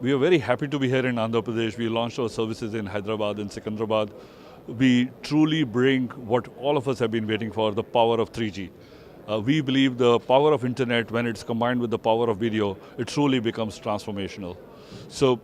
We are very happy to be here in Andhra Pradesh. We launched our services in Hyderabad and Secunderabad. We truly bring what all of us have been waiting for, the power of 3G. We believe the power of internet, when it's combined with the power of video, it truly becomes transformational. So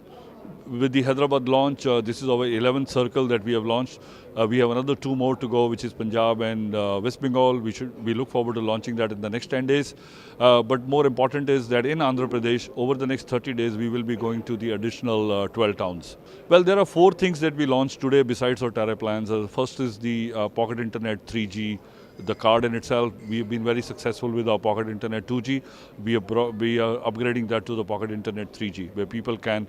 with the Hyderabad launch, this is our 11th circle that we have launched. We have another 2 more to go, which is Punjab and West Bengal. We look forward to launching that in the next 10 days. But more important is that in Andhra Pradesh, over the next 30 days, we will be going to the additional 12 towns. Well, there are 4 things that we launched today besides our tariff plans. First is the Pocket Internet 3G. The card in itself, we've been very successful with our Pocket Internet 2G. We are upgrading that to the Pocket Internet 3G, where people can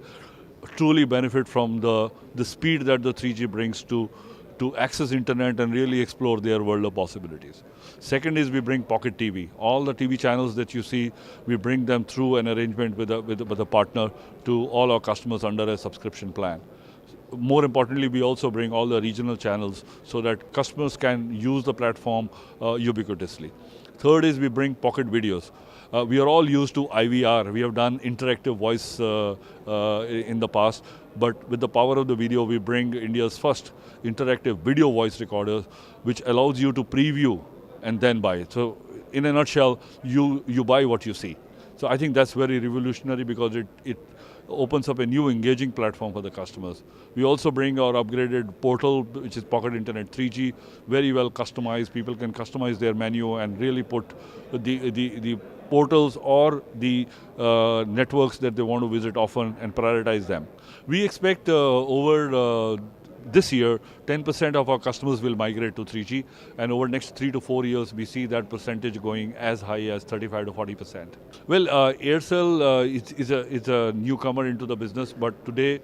truly benefit from the speed that the 3G brings to access internet and really explore their world of possibilities. Second is we bring Pocket TV. All the TV channels that you see, we bring them through an arrangement with a partner to all our customers under a subscription plan. More importantly, we also bring all the regional channels so that customers can use the platform ubiquitously. Third is we bring Pocket Videos. We are all used to IVR. We have done interactive voice in the past, but with the power of the video, we bring India's first interactive video voice recorder, which allows you to preview and then buy it. So in a nutshell, you buy what you see. So I think that's very revolutionary because it opens up a new engaging platform for the customers. We also bring our upgraded portal, which is Pocket Internet 3G, very well customized. People can customize their menu and really put the portals or the networks that they want to visit often and prioritize them. We expect over this year, 10% of our customers will migrate to 3G, and over the next 3 to 4 years, we see that percentage going as high as 35 to 40%. Well, Aircel is a newcomer into the business, but today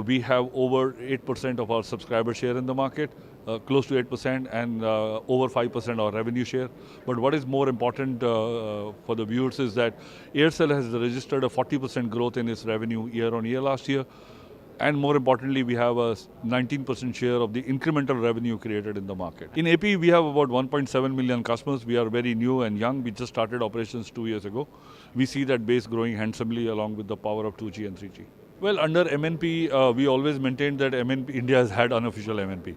we have over 8% of our subscriber share in the market, close to 8%, and over 5% our revenue share. But what is more important for the viewers is that Aircel has registered a 40% growth in its revenue year on year last year. And more importantly, we have a 19% share of the incremental revenue created in the market. In AP, we have about 1.7 million customers. We are very new and young. We just started operations 2 years ago. We see that base growing handsomely along with the power of 2G and 3G. Well, under MNP, we always maintained that India has had unofficial MNP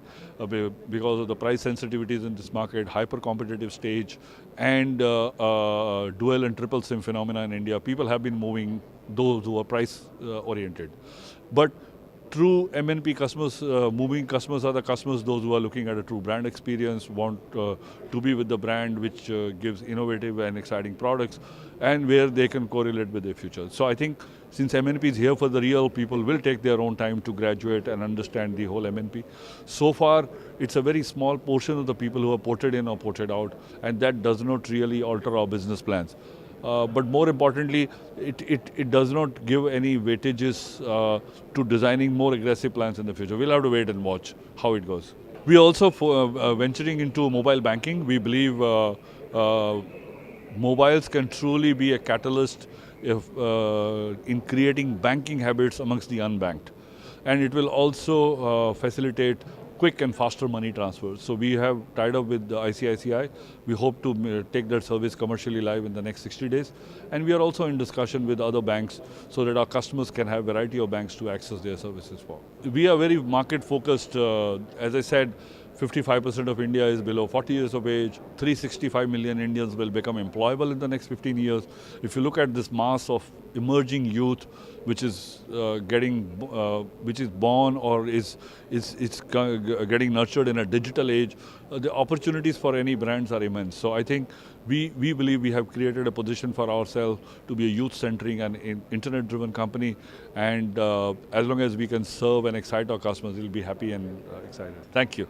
because of the price sensitivities in this market, hyper-competitive stage, and dual and triple SIM phenomena in India. People have been moving those who are price-oriented. But true MNP customers, moving customers are the customers, those who are looking at a true brand experience, want to be with the brand which gives innovative and exciting products, and where they can correlate with their future. So I think since MNP is here for the real, people will take their own time to graduate and understand the whole MNP. So far, it's a very small portion of the people who are ported in or ported out, and that does not really alter our business plans. But more importantly, it does not give any weightages to designing more aggressive plans in the future. We'll have to wait and watch how it goes. We are also venturing into mobile banking. We believe mobiles can truly be a catalyst in creating banking habits amongst the unbanked. And it will also facilitate quick and faster money transfers. So we have tied up with the ICICI. We hope to take that service commercially live in the next 60 days. And we are also in discussion with other banks so that our customers can have a variety of banks to access their services for. We are very market focused. As I said, 55% of India is below 40 years of age. 365 million Indians will become employable in the next 15 years. If you look at this mass of emerging youth, which is born or is getting nurtured in a digital age, the opportunities for any brands are immense. So I think we believe we have created a position for ourselves to be a youth-centric and internet-driven company. And as long as we can serve and excite our customers, we'll be happy and excited. Thank you.